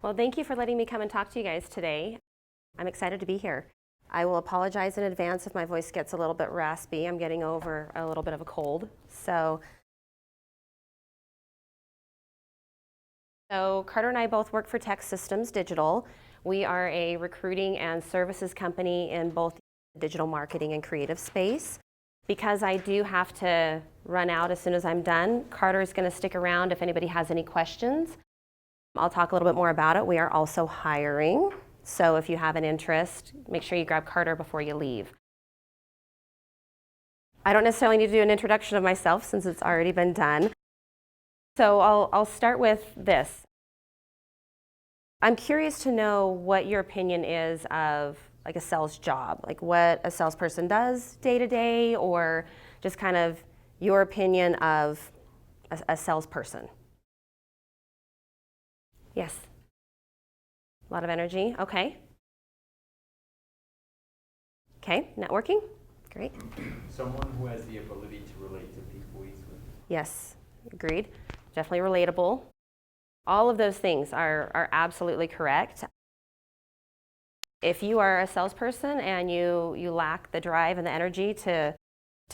Well, thank you for letting me come and talk to you guys today. I'm excited to be here. I will apologize in advance if my voice gets a little bit raspy. I'm getting over a little bit of a cold. So Carter and I both work for Tech Systems Digital. We are a recruiting and services company in both the digital marketing and creative space. Because I do have to run out as soon as I'm done, Carter is going to stick around if anybody has any questions. I'll talk a little bit more about it. We are also hiring. So if you have an interest, make sure you grab Carter before you leave. I don't necessarily need to do an introduction of myself since it's already been done. So I'll start with this. I'm curious to know what your opinion is of like a sales job, like what a salesperson does day to day, or just kind of your opinion of a salesperson. Yes. A lot of energy. Okay. Okay, networking. Great. Someone who has the ability to relate to people easily. Yes, agreed. Definitely relatable. All of those things are absolutely correct. If you are a salesperson and you lack the drive and the energy to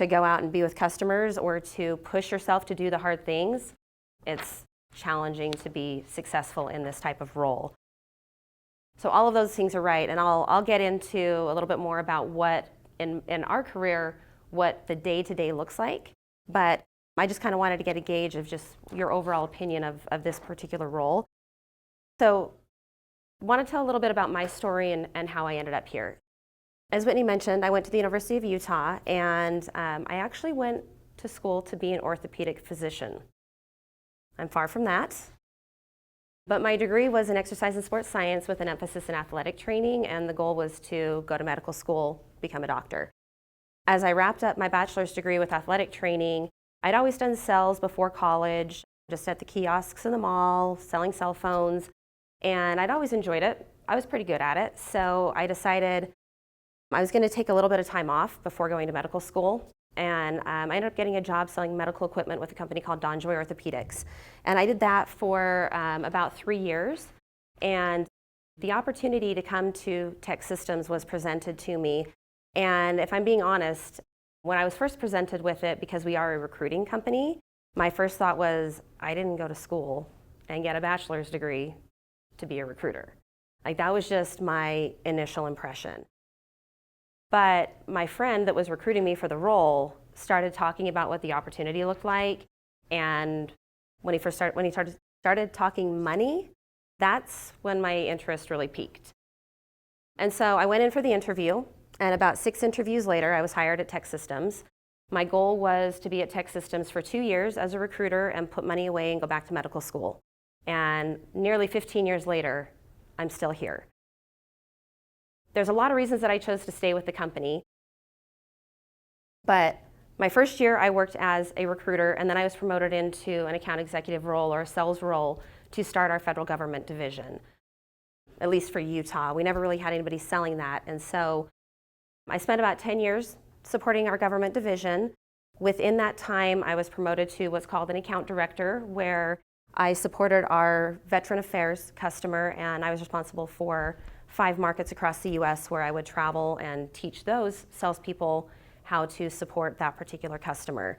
go out and be with customers or to push yourself to do the hard things, it's challenging to be successful in this type of role. So all of those things are right, and I'll get into a little bit more about what in our career, what the day-to-day looks like, but I just kind of wanted to get a gauge of just your overall opinion of this particular role. So I want to tell a little bit about my story and how I ended up here. As Whitney mentioned, I went to the University of Utah, and I actually went to school to be an orthopedic physician. I'm far from that. But my degree was in exercise and sports science with an emphasis in athletic training, and the goal was to go to medical school, become a doctor. As I wrapped up my bachelor's degree with athletic training, I'd always done sales before college, just at the kiosks in the mall, selling cell phones, and I'd always enjoyed it. I was pretty good at it, so I decided I was going to take a little bit of time off before going to medical school. And I ended up getting a job selling medical equipment with a company called Donjoy Orthopedics. And I did that for about 3 years. And the opportunity to come to Tech Systems was presented to me. And if I'm being honest, when I was first presented with it, because we are a recruiting company, my first thought was, I didn't go to school and get a bachelor's degree to be a recruiter. Like, that was just my initial impression. But my friend that was recruiting me for the role started talking about what the opportunity looked like, and when he started talking money, that's when my interest really peaked. And so I went in for the interview, and about 6 interviews later, I was hired at Tech Systems. My goal was to be at Tech Systems for 2 years as a recruiter and put money away and go back to medical school. And nearly 15 years later, I'm still here. There's a lot of reasons that I chose to stay with the company. But my first year, I worked as a recruiter, and then I was promoted into an account executive role or a sales role to start our federal government division, at least for Utah. We never really had anybody selling that. And so I spent about 10 years supporting our government division. Within that time, I was promoted to what's called an account director, where I supported our veteran affairs customer, and I was responsible for 5 markets across the US where I would travel and teach those salespeople how to support that particular customer.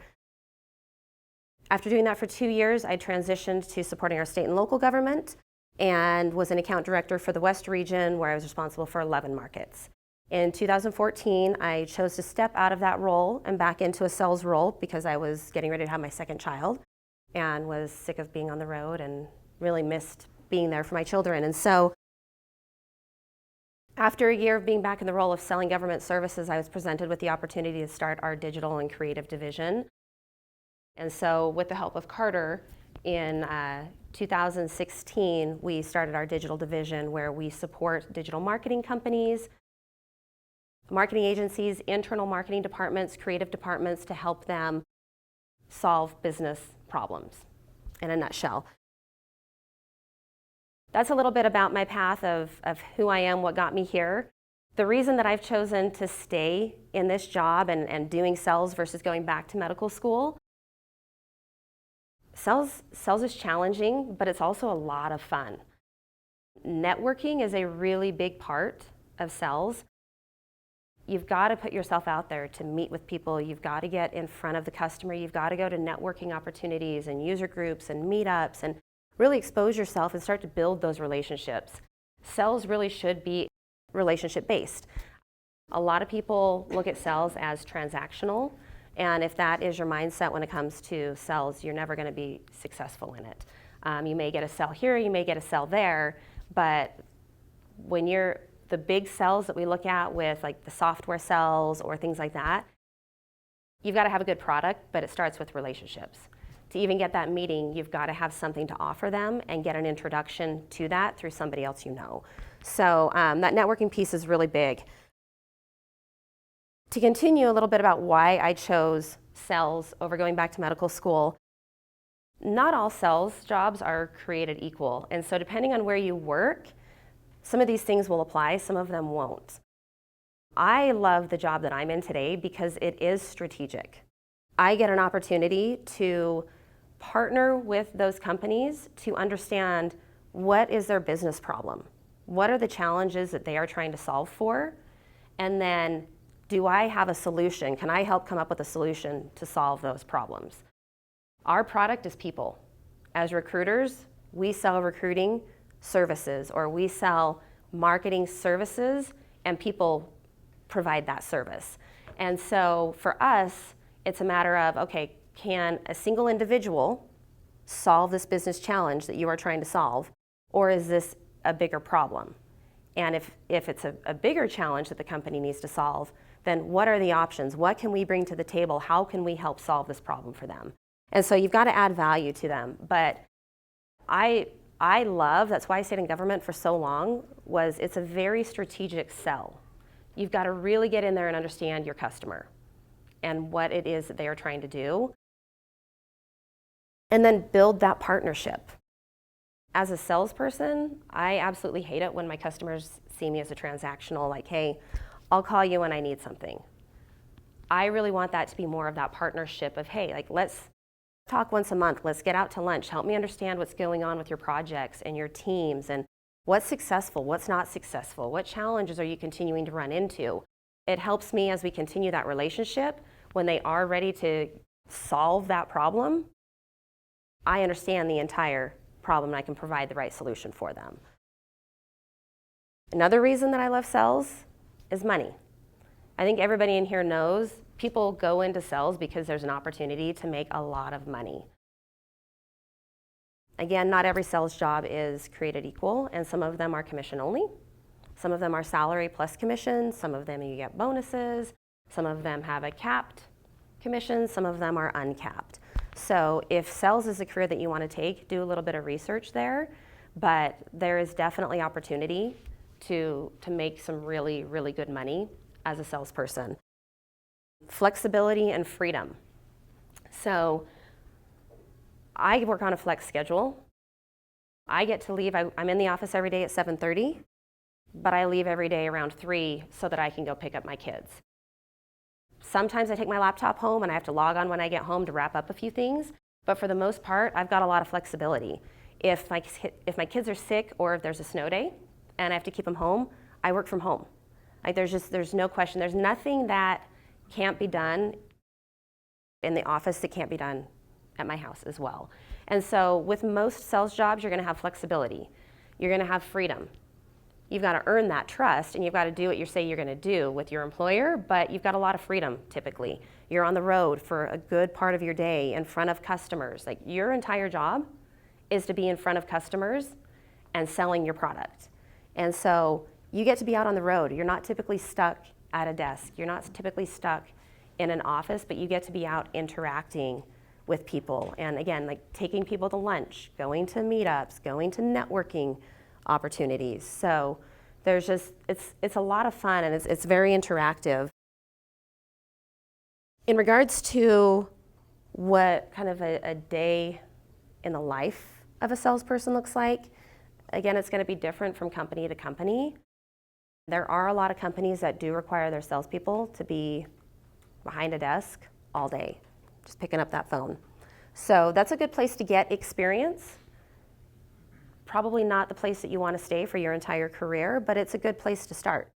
After doing that for 2 years, I transitioned to supporting our state and local government and was an account director for the West region, where I was responsible for 11 markets. In 2014, I chose to step out of that role and back into a sales role because I was getting ready to have my second child and was sick of being on the road and really missed being there for my children. And so after a year of being back in the role of selling government services, I was presented with the opportunity to start our digital and creative division. And so with the help of Carter, in 2016, we started our digital division, where we support digital marketing companies, marketing agencies, internal marketing departments, creative departments, to help them solve business problems in a nutshell. That's a little bit about my path of who I am, what got me here. The reason that I've chosen to stay in this job and doing sales versus going back to medical school, sales is challenging, but it's also a lot of fun. networking is a really big part of sales. You've got to put yourself out there to meet with people. You've got to get in front of the customer. You've got to go to networking opportunities and user groups and meetups and really expose yourself and start to build those relationships. Sales really should be relationship based. A lot of people look at sales as transactional, and if that is your mindset when it comes to sales, you're never going to be successful in it. You may get a sell here, you may get a sell there, but when you're the big sells that we look at with like the software sells or things like that, you've got to have a good product, but it starts with relationships. To even get that meeting, you've got to have something to offer them and get an introduction to that through somebody else you know. So that networking piece is really big. To continue a little bit about why I chose sales over going back to medical school, not all sales jobs are created equal. And so depending on where you work, some of these things will apply, some of them won't. I love the job that I'm in today because it is strategic. I get an opportunity to partner with those companies to understand what is their business problem, what are the challenges that they are trying to solve for, and then do I have a solution? Can I help come up with a solution to solve those problems? Our product is people. As recruiters, we sell recruiting services, or we sell marketing services, and people provide that service. And so for us, it's a matter of, okay, can a single individual solve this business challenge that you are trying to solve, or is this a bigger problem? And if it's a bigger challenge that the company needs to solve, then what are the options? What can we bring to the table? How can we help solve this problem for them? And so you've got to add value to them. But I love, that's why I stayed in government for so long, was it's a very strategic sell. You've got to really get in there and understand your customer and what it is that they are trying to do. And then build that partnership. As a salesperson, I absolutely hate it when my customers see me as a transactional, like, hey, I'll call you when I need something. I really want that to be more of that partnership of, hey, like, let's talk once a month, let's get out to lunch, help me understand what's going on with your projects and your teams and what's successful, what's not successful, what challenges are you continuing to run into. It helps me as we continue that relationship. When they are ready to solve that problem, I understand the entire problem and I can provide the right solution for them. Another reason that I love sales is money. I think everybody in here knows people go into sales because there's an opportunity to make a lot of money. Again, not every sales job is created equal, and some of them are commission only. Some of them are salary plus commission. Some of them you get bonuses. Some of them have a capped commission. Some of them are uncapped. So if sales is a career that you want to take, do a little bit of research there, but there is definitely opportunity to make some really, really good money as a salesperson. Flexibility and freedom. So I work on a flex schedule. I get to leave, I'm in the office every day at 7:30, but I leave every day around 3 so that I can go pick up my kids. Sometimes I take my laptop home and I have to log on when I get home to wrap up a few things, but for the most part, I've got a lot of flexibility. If my kids are sick or if there's a snow day and I have to keep them home, I work from home. Like there's no question. There's nothing that can't be done in the office that can't be done at my house as well. And so with most sales jobs, you're going to have flexibility. You're going to have freedom. You've got to earn that trust, and you've got to do what you say you're going to do with your employer, but you've got a lot of freedom typically. You're on the road for a good part of your day in front of customers. Like your entire job is to be in front of customers and selling your product. And so you get to be out on the road. You're not typically stuck at a desk. You're not typically stuck in an office, but you get to be out interacting with people. And again, like taking people to lunch, going to meetups, going to networking opportunities. So there's just, it's a lot of fun and it's very interactive. In regards to what kind of a day in the life of a salesperson looks like, again, it's going to be different from company to company. There are a lot of companies that do require their salespeople to be behind a desk all day, just picking up that phone. So that's a good place to get experience. probably not the place that you want to stay for your entire career, but it's a good place to start.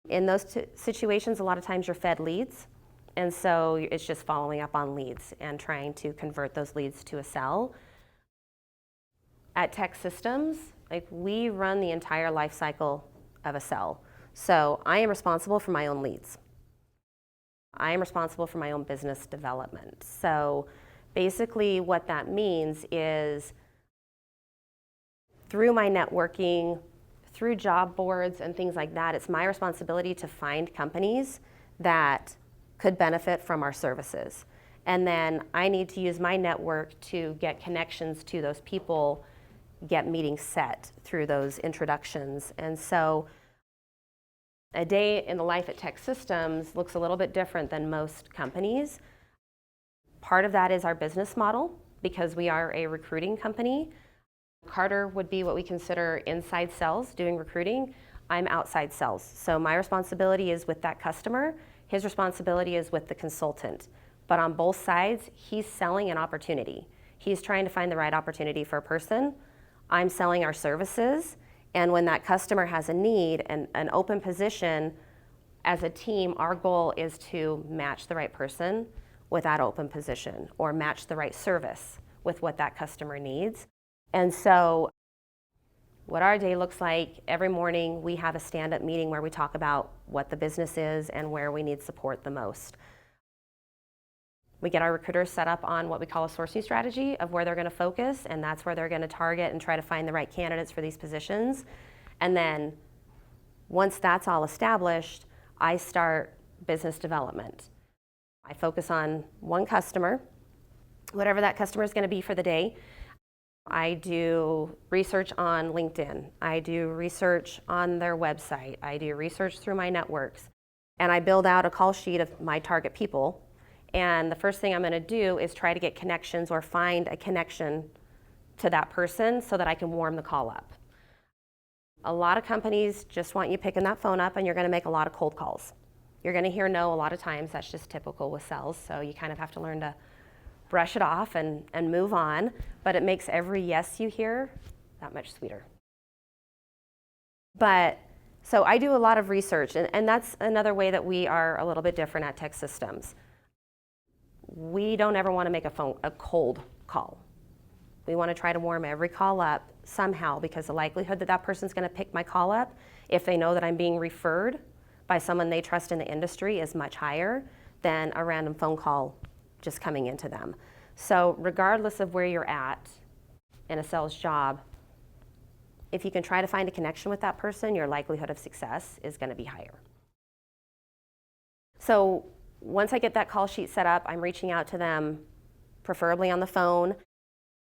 In those situations, a lot of times you're fed leads, and so it's just following up on leads and trying to convert those leads to a sell. At Tech Systems, like, we run the entire life cycle of a sell. So I am responsible for my own leads. I am responsible for my own business development. So basically what that means is, through my networking, through job boards and things like that, it's my responsibility to find companies that could benefit from our services. And then I need to use my network to get connections to those people, get meetings set through those introductions. And so a day in the life at Tech Systems looks a little bit different than most companies. Part of that is our business model, because we are a recruiting company. Carter would be what we consider inside sales, doing recruiting. I'm outside sales. So my responsibility is with that customer. His responsibility is with the consultant. But on both sides, he's selling an opportunity. He's trying to find the right opportunity for a person. I'm selling our services. And when that customer has a need and an open position, as a team, our goal is to match the right person with that open position, or match the right service with what that customer needs. And so what our day looks like, every morning we have a stand-up meeting where we talk about what the business is and where we need support the most. We get our recruiters set up on what we call a sourcing strategy of where they're going to focus, and that's where they're going to target and try to find the right candidates for these positions. And then once that's all established, I start business development. I focus on one customer, whatever that customer is going to be for the day. I do research on LinkedIn. I do research on their website. I do research through my networks. And I build out a call sheet of my target people. And the first thing I'm going to do is try to get connections or find a connection to that person so that I can warm the call up. A lot of companies just want you picking that phone up, and you're going to make a lot of cold calls. You're going to hear no a lot of times. That's just typical with sales. So you kind of have to learn to brush it off and move on. But it makes every yes you hear that much sweeter. But so I do a lot of research, and that's another way that we are a little bit different at Tech Systems. We don't ever want to make a cold call. We want to try to warm every call up somehow, because the likelihood that that person's going to pick my call up, if they know that I'm being referred by someone they trust in the industry, is much higher than a random phone call just coming into them. So regardless of where you're at in a sales job, if you can try to find a connection with that person, your likelihood of success is going to be higher. So once I get that call sheet set up, I'm reaching out to them, preferably on the phone.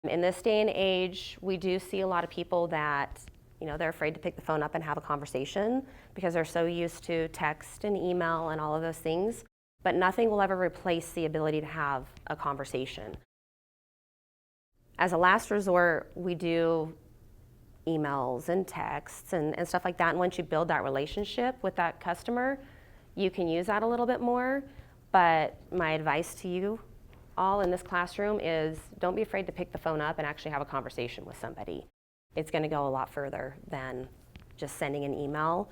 In this day and age, we do see a lot of people that, they're afraid to pick the phone up and have a conversation because they're so used to text and email and all of those things. But nothing will ever replace the ability to have a conversation. As a last resort, we do emails and texts and stuff like that. And once you build that relationship with that customer, you can use that a little bit more. But my advice to you all in this classroom is, don't be afraid to pick the phone up and actually have a conversation with somebody. It's going to go a lot further than just sending an email.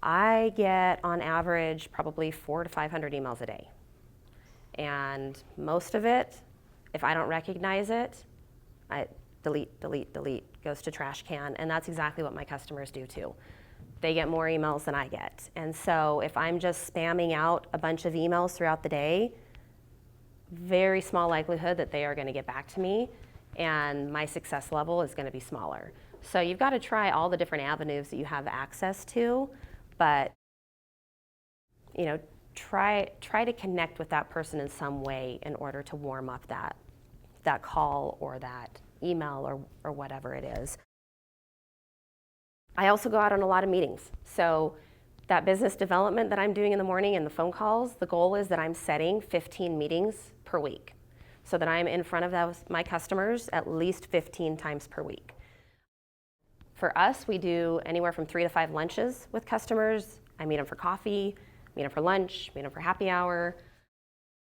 I get, on average, probably 400 to 500 emails a day. And most of it, if I don't recognize it, I delete, goes to trash can. And that's exactly what my customers do too. They get more emails than I get. And so if I'm just spamming out a bunch of emails throughout the day, very small likelihood that they are going to get back to me, and my success level is going to be smaller. So you've got to try all the different avenues that you have access to, but try to connect with that person in some way in order to warm up that call or that email or whatever it is. I also go out on a lot of meetings. So that business development that I'm doing in the morning and the phone calls, the goal is that I'm setting 15 meetings per week so that I'm in front of my customers at least 15 times per week. For us, we do anywhere from 3 to 5 lunches with customers. I meet them for coffee, meet them for lunch, meet them for happy hour,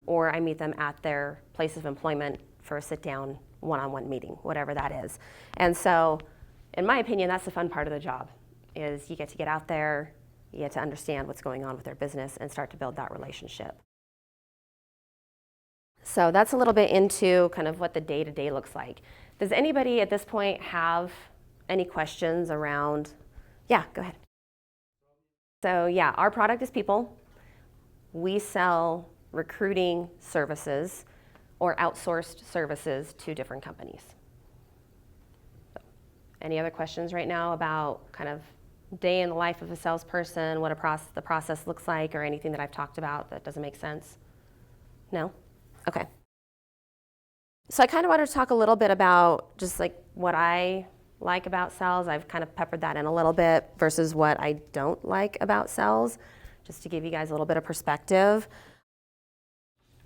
or I meet them at their place of employment for a sit-down one-on-one meeting, whatever that is. And so, in my opinion, that's the fun part of the job, is you get to get out there, you get to understand what's going on with their business and start to build that relationship. So that's a little bit into kind of what the day-to-day looks like. Does anybody at this point have any questions around? Yeah, go ahead. So yeah, our product is people. We sell recruiting services or outsourced services to different companies. So, any other questions right now about kind of day in the life of a salesperson, what the process looks like, or anything that I've talked about that doesn't make sense? No? Okay. So I kind of wanted to talk a little bit about just like what I like about sales. I've kind of peppered that in a little bit versus what I don't like about sales, just to give you guys a little bit of perspective.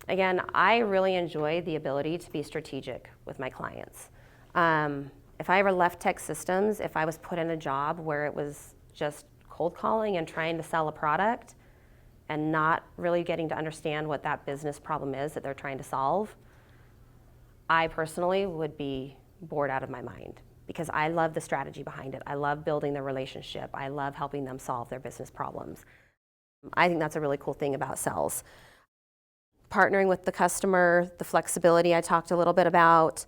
Again, I really enjoy the ability to be strategic with my clients. If I ever left tech systems, if I was put in a job where it was just cold calling and trying to sell a product and not really getting to understand what that business problem is that they're trying to solve, I personally would be bored out of my mind, because I love the strategy behind it. I love building the relationship. I love helping them solve their business problems. I think that's a really cool thing about sales. Partnering with the customer, the flexibility I talked a little bit about,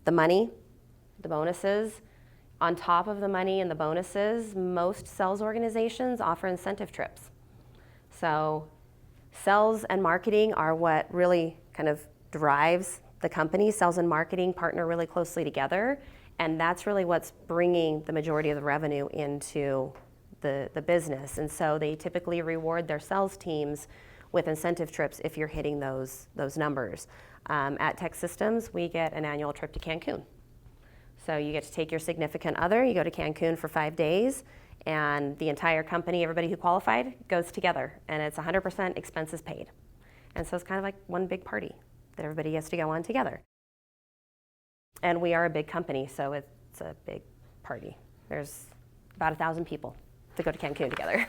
the money, the bonuses. On top of the money and the bonuses, most sales organizations offer incentive trips. So sales and marketing are what really kind of drives the company. Sales and marketing partner really closely together, and that's really what's bringing the majority of the revenue into the business. And so they typically reward their sales teams with incentive trips if you're hitting those numbers. At Tech Systems, we get an annual trip to Cancun. So you get to take your significant other, you go to Cancun for 5 days, and the entire company, everybody who qualified, goes together, and it's 100% expenses paid. And so it's kind of like one big party that everybody gets to go on together. And we are a big company, so it's a big party. There's about 1,000 people to go to Cancun together.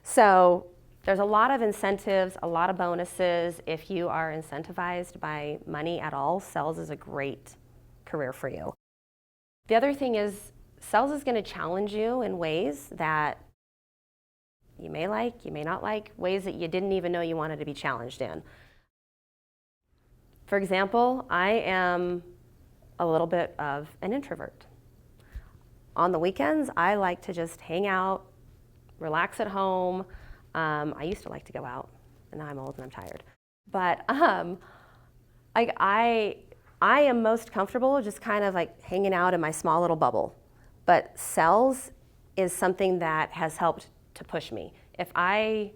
So there's a lot of incentives, a lot of bonuses. If you are incentivized by money at all, sales is a great career for you. The other thing is, sales is going to challenge you in ways that you may like, you may not like, ways that you didn't even know you wanted to be challenged in. For example, I am a little bit of an introvert. On the weekends, I like to just hang out, relax at home. I used to like to go out, and now I'm old and I'm tired. But I am most comfortable just kind of like hanging out in my small little bubble. But sales is something that has helped to push me. If 3-4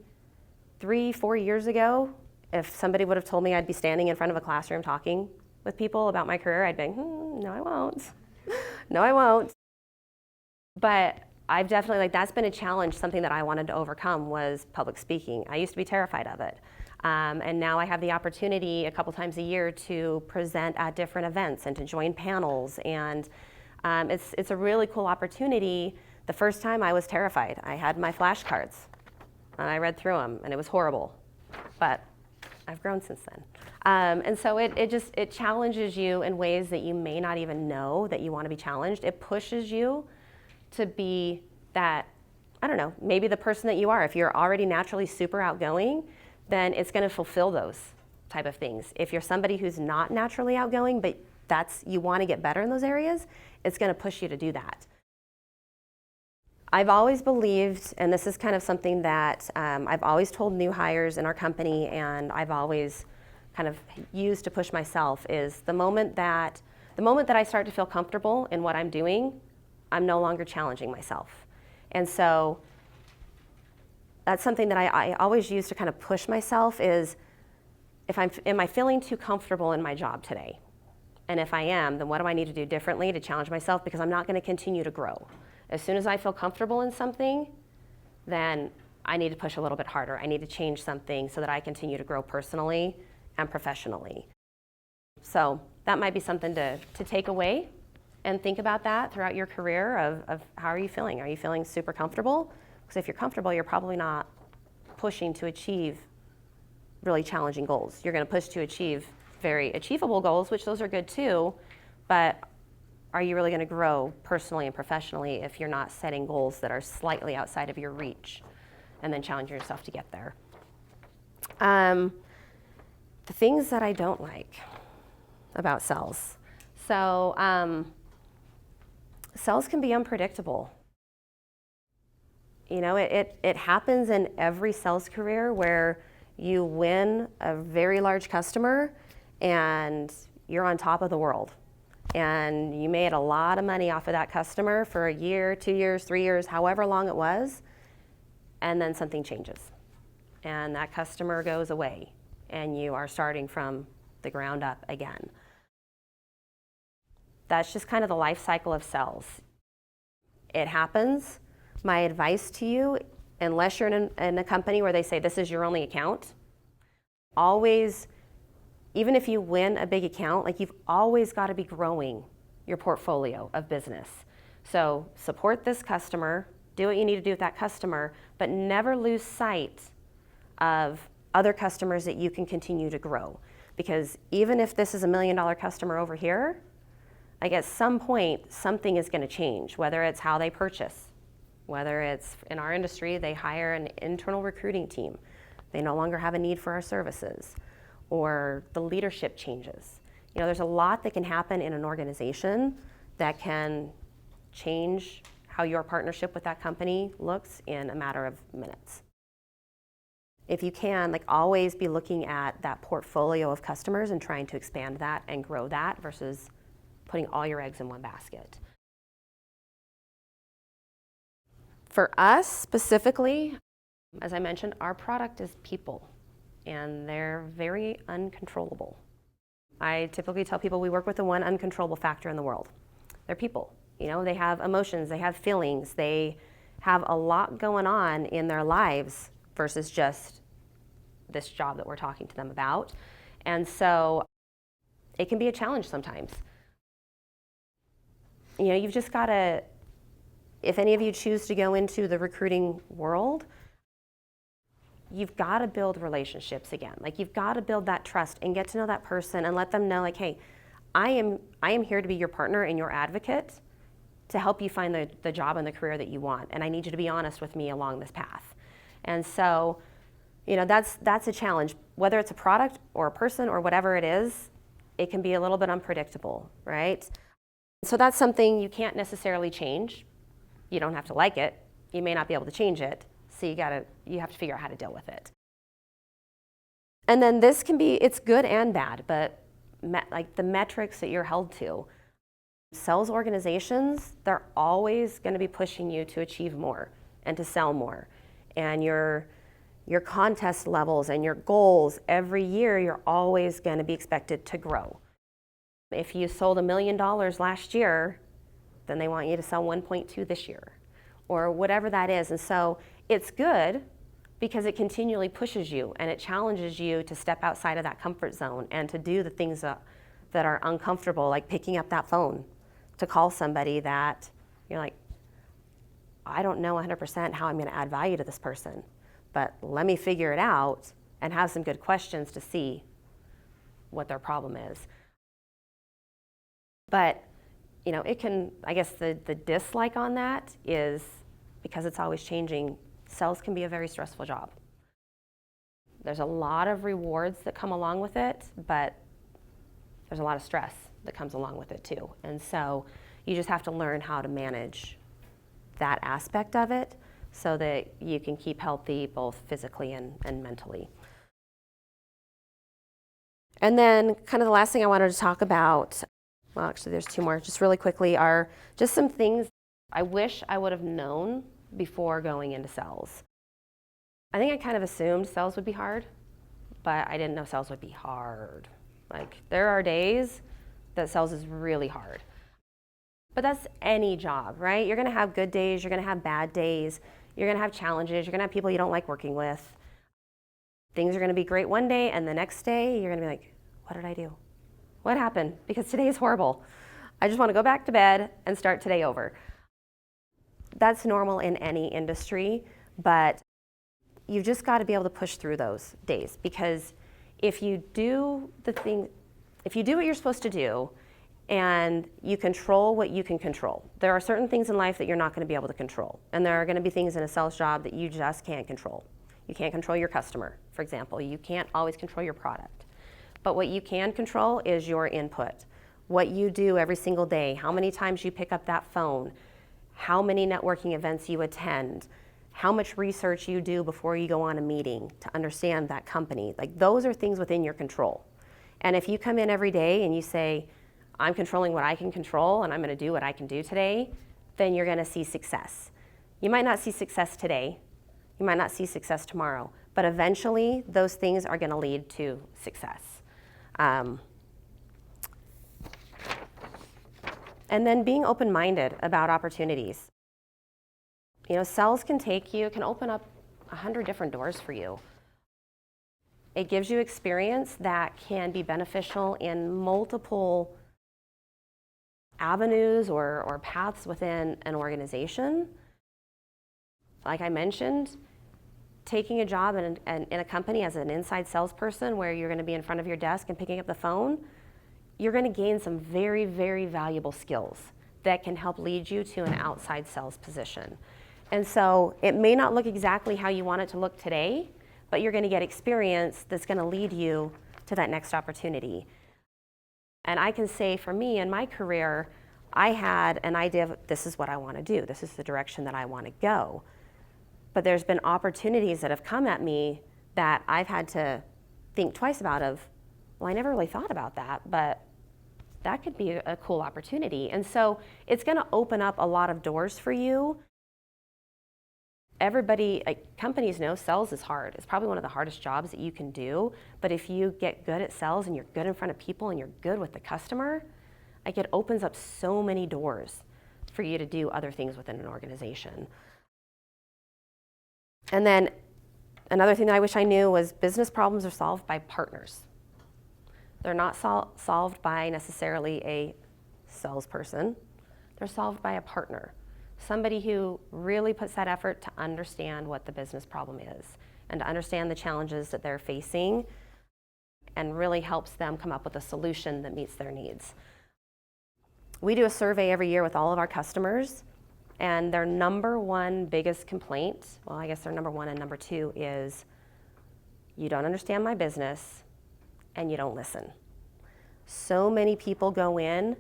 years ago, if somebody would have told me I'd be standing in front of a classroom talking with people about my career, I'd be, no, I won't. No, I won't. But I've definitely, like, that's been a challenge. Something that I wanted to overcome was public speaking. I used to be terrified of it. And now I have the opportunity a couple times a year to present at different events and to join panels. And it's a really cool opportunity. The first time I was terrified. I had my flashcards and I read through them, and it was horrible. But I've grown since then. And so it challenges you in ways that you may not even know that you want to be challenged. It pushes you to be that, I don't know, maybe the person that you are. If you're already naturally super outgoing, then it's going to fulfill those type of things. If you're somebody who's not naturally outgoing, but you want to get better in those areas, it's going to push you to do that. I've always believed, and this is kind of something that I've always told new hires in our company, and I've always kind of used to push myself, is the moment that I start to feel comfortable in what I'm doing, I'm no longer challenging myself. And so that's something that I always use to kind of push myself is, am I feeling too comfortable in my job today? And if I am, then what do I need to do differently to challenge myself? Because I'm not going to continue to grow. As soon as I feel comfortable in something, then I need to push a little bit harder. I need to change something so that I continue to grow personally and professionally. So that might be something to take away and think about that throughout your career of how are you feeling? Are you feeling super comfortable? Because if you're comfortable, you're probably not pushing to achieve really challenging goals. You're going to push to achieve very achievable goals, which those are good too, but are you really going to grow personally and professionally if you're not setting goals that are slightly outside of your reach and then challenging yourself to get there? The things that I don't like about sales. So sales can be unpredictable. You know, it happens in every sales career where you win a very large customer and you're on top of the world. And you made a lot of money off of that customer for a year, 2 years, 3 years, however long it was, and then something changes. And that customer goes away, and you are starting from the ground up again. That's just kind of the life cycle of sales. It happens. My advice to you, unless you're in a company where they say this is your only account, always, even if you win a big account, like you've always got to be growing your portfolio of business. So support this customer, do what you need to do with that customer, but never lose sight of other customers that you can continue to grow. Because even if this is $1 million customer over here, like at some point, something is going to change, whether it's how they purchase, whether it's in our industry, they hire an internal recruiting team. They no longer have a need for our services, or the leadership changes. You know, there's a lot that can happen in an organization that can change how your partnership with that company looks in a matter of minutes. If you can, like always be looking at that portfolio of customers and trying to expand that and grow that versus putting all your eggs in one basket. For us specifically, as I mentioned, our product is people, and they're very uncontrollable. I typically tell people we work with the one uncontrollable factor in the world. They're people. You know, they have emotions, they have feelings, they have a lot going on in their lives versus just this job that we're talking to them about. And so it can be a challenge sometimes. You know, you've just got to, if any of you choose to go into the recruiting world, you've got to build relationships again. Like you've got to build that trust and get to know that person and let them know like, hey, I am here to be your partner and your advocate to help you find the job and the career that you want. And I need you to be honest with me along this path. And so, you know, that's a challenge. Whether it's a product or a person or whatever it is, it can be a little bit unpredictable, right? So that's something you can't necessarily change. You don't have to like it. You may not be able to change it. So you have to figure out how to deal with it. And then this can be, it's good and bad, but like the metrics that you're held to. Sales organizations, they're always going to be pushing you to achieve more and to sell more. And your contest levels and your goals, every year you're always going to be expected to grow. If you sold $1 million last year, then they want you to sell 1.2 this year, or whatever that is. And so it's good because it continually pushes you and it challenges you to step outside of that comfort zone and to do the things that are uncomfortable, like picking up that phone to call somebody that you're like, I don't know 100% how I'm going to add value to this person, but let me figure it out and have some good questions to see what their problem is. But, you know, it can, I guess the dislike on that is because it's always changing, sales can be a very stressful job. There's a lot of rewards that come along with it, but there's a lot of stress that comes along with it too. And so you just have to learn how to manage that aspect of it so that you can keep healthy both physically and mentally. And then kind of the last thing I wanted to talk about, well, actually there's two more, just really quickly, are just some things I wish I would have known before going into sales. I think I kind of assumed sales would be hard, but I didn't know sales would be hard. Like, there are days that sales is really hard. But that's any job, right? You're gonna have good days, you're gonna have bad days, you're gonna have challenges, you're gonna have people you don't like working with. Things are gonna be great one day, and the next day, you're gonna be like, what did I do? What happened? Because today is horrible. I just wanna go back to bed and start today over. That's normal in any industry, but you've just got to be able to push through those days, because if you do what you're supposed to do and you control what you can control, there are certain things in life that you're not going to be able to control. And there are going to be things in a sales job that you just can't control. You can't control your customer, for example. You can't always control your product. But what you can control is your input. What you do every single day, how many times you pick up that phone, how many networking events you attend, how much research you do before you go on a meeting to understand that company. Like, those are things within your control. And if you come in every day and you say, I'm controlling what I can control and I'm going to do what I can do today, then you're going to see success. You might not see success today, you might not see success tomorrow, but eventually those things are going to lead to success. And then being open-minded about opportunities. You know, sales can open up 100 different doors for you. It gives you experience that can be beneficial in multiple avenues or paths within an organization. Like I mentioned, taking a job in a company as an inside salesperson where you're going to be in front of your desk and picking up the phone, you're going to gain some very, very valuable skills that can help lead you to an outside sales position. And so it may not look exactly how you want it to look today, but you're going to get experience that's going to lead you to that next opportunity. And I can say for me in my career, I had an idea of this is what I want to do. This is the direction that I want to go. But there's been opportunities that have come at me that I've had to think twice about well, I never really thought about that, but that could be a cool opportunity. And so it's going to open up a lot of doors for you. Companies know sales is hard. It's probably one of the hardest jobs that you can do. But if you get good at sales and you're good in front of people and you're good with the customer, like, it opens up so many doors for you to do other things within an organization. And then another thing that I wish I knew was business problems are solved by partners. They're not solved by necessarily a salesperson. They're solved by a partner. Somebody who really puts that effort to understand what the business problem is and to understand the challenges that they're facing and really helps them come up with a solution that meets their needs. We do a survey every year with all of our customers, and their number one biggest complaint, well, I guess their number one and number two is, you don't understand my business and you don't listen. So many people go in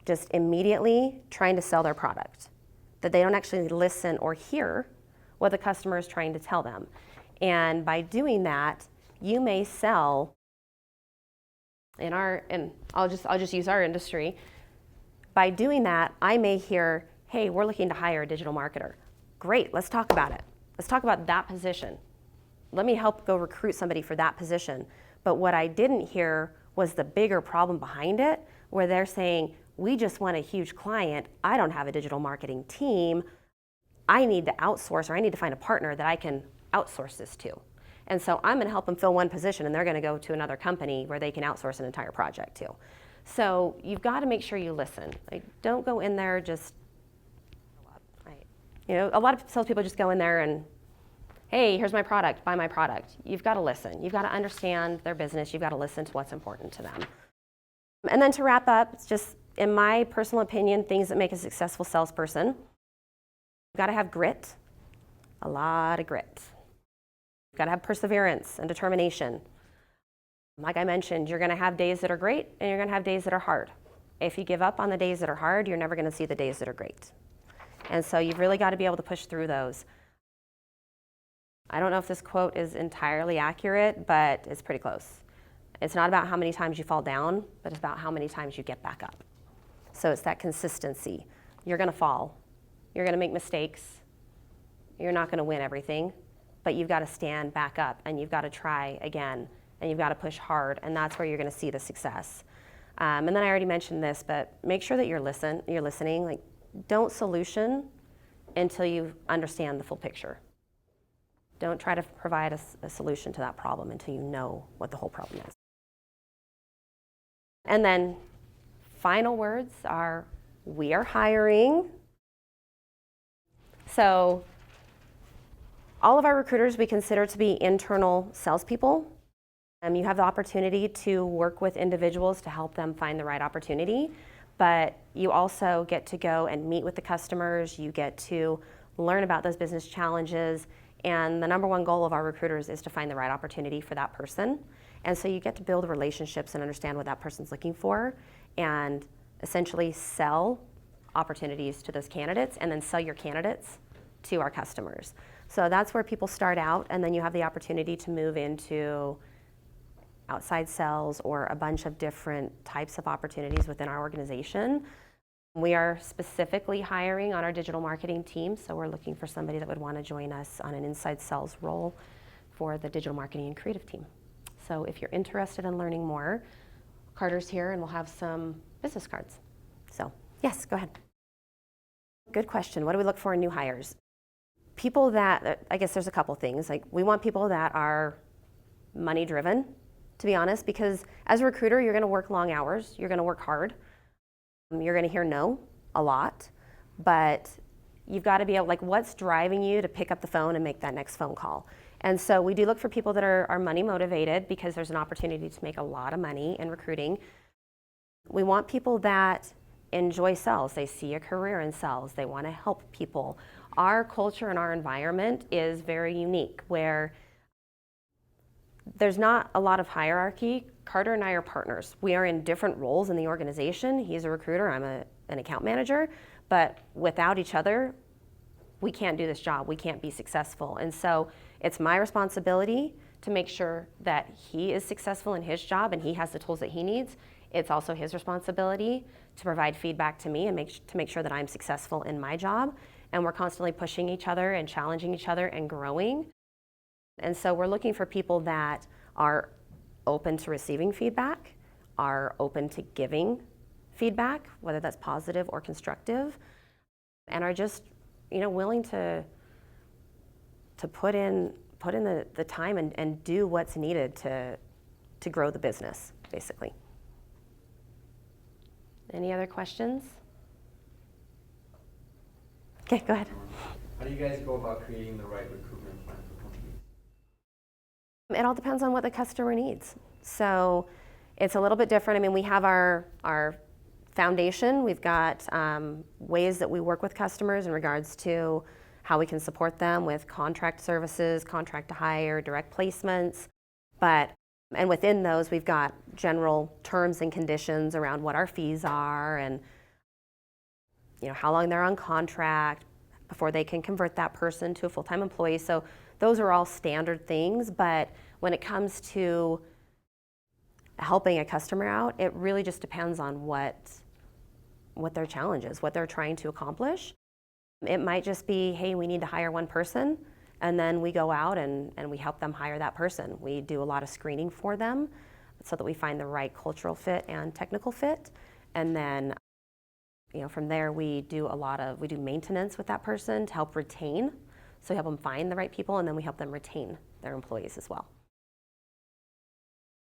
just immediately trying to sell their product, that they don't actually listen or hear what the customer is trying to tell them. And by doing that, you may sell, and I'll just use our industry. By doing that, I may hear, hey, we're looking to hire a digital marketer. Great, let's talk about it. Let's talk about that position. Let me help go recruit somebody for that position. But what I didn't hear was the bigger problem behind it, where they're saying, we just want a huge client. I don't have a digital marketing team. I need to outsource, or I need to find a partner that I can outsource this to. And so I'm going to help them fill one position, and they're going to go to another company where they can outsource an entire project to. So you've got to make sure you listen. Like, don't go in there just, a lot of salespeople just go in there and, hey, here's my product, buy my product. You've got to listen. You've got to understand their business. You've got to listen to what's important to them. And then to wrap up, it's just, in my personal opinion, things that make a successful salesperson. You've got to have grit, a lot of grit. You've got to have perseverance and determination. Like I mentioned, you're going to have days that are great and you're going to have days that are hard. If you give up on the days that are hard, you're never going to see the days that are great. And so you've really got to be able to push through those. I don't know if this quote is entirely accurate, but it's pretty close. It's not about how many times you fall down, but it's about how many times you get back up. So it's that consistency. You're going to fall. You're going to make mistakes. You're not going to win everything, but you've got to stand back up and you've got to try again and you've got to push hard, and that's where you're going to see the success. And then I already mentioned this, but make sure that you're listening. Like, don't solution until you understand the full picture. Don't try to provide a solution to that problem until you know what the whole problem is. And then final words are, we are hiring. So All of our recruiters we consider to be internal salespeople. You have the opportunity to work with individuals to help them find the right opportunity, but you also get to go and meet with the customers. You get to learn about those business challenges, and the number one goal of our recruiters is to find the right opportunity for that person. And so you get to build relationships and understand what that person's looking for, and essentially sell opportunities to those candidates, and then sell your candidates to our customers. So that's where people start out, and then you have the opportunity to move into outside sales or a bunch of different types of opportunities within our organization. We are specifically hiring on our digital marketing team, so we're looking for somebody that would want to join us on an inside sales role for the digital marketing and creative team. So if you're interested in learning more, Carter's here and we'll have some business cards. So yes, go ahead. Good question. What do we look for in new hires? People that, I guess there's a couple things. Like, we want people that are money driven, to be honest, because as a recruiter, you're going to work long hours, you're going to work hard, you're going to hear no a lot, but you've got to be able, like, what's driving you to pick up the phone and make that next phone call? And so we do look for people that are money motivated, because there's an opportunity to make a lot of money in recruiting. We want people that enjoy sales. They see a career in sales. They want to help people. Our culture and our environment is very unique, where there's not a lot of hierarchy. Carter and I are partners. We are in different roles in the organization. He's a recruiter, I'm an account manager, but without each other, we can't do this job. We can't be successful. And so it's my responsibility to make sure that he is successful in his job and he has the tools that he needs. It's also his responsibility to provide feedback to me and to make sure that I'm successful in my job. And we're constantly pushing each other and challenging each other and growing. And so we're looking for people that are open to receiving feedback, are open to giving feedback, whether that's positive or constructive, and are just, willing to put in the time and do what's needed to grow the business, basically. Any other questions? Okay, go ahead. How do you guys go about creating the right recruitment plan for companies? It all depends on what the customer needs. So it's a little bit different. I mean, we have our foundation. We've got ways that we work with customers in regards to how we can support them with contract services, contract to hire, direct placements. And within those, we've got general terms and conditions around what our fees are and how long they're on contract before they can convert that person to a full-time employee. So those are all standard things, but when it comes to helping a customer out, it really just depends on what their challenge is, what they're trying to accomplish. It might just be, hey, we need to hire one person, and then we go out and we help them hire that person. We do a lot of screening for them so that we find the right cultural fit and technical fit. And then from there we do maintenance with that person to help retain. So we help them find the right people, and then we help them retain their employees as well.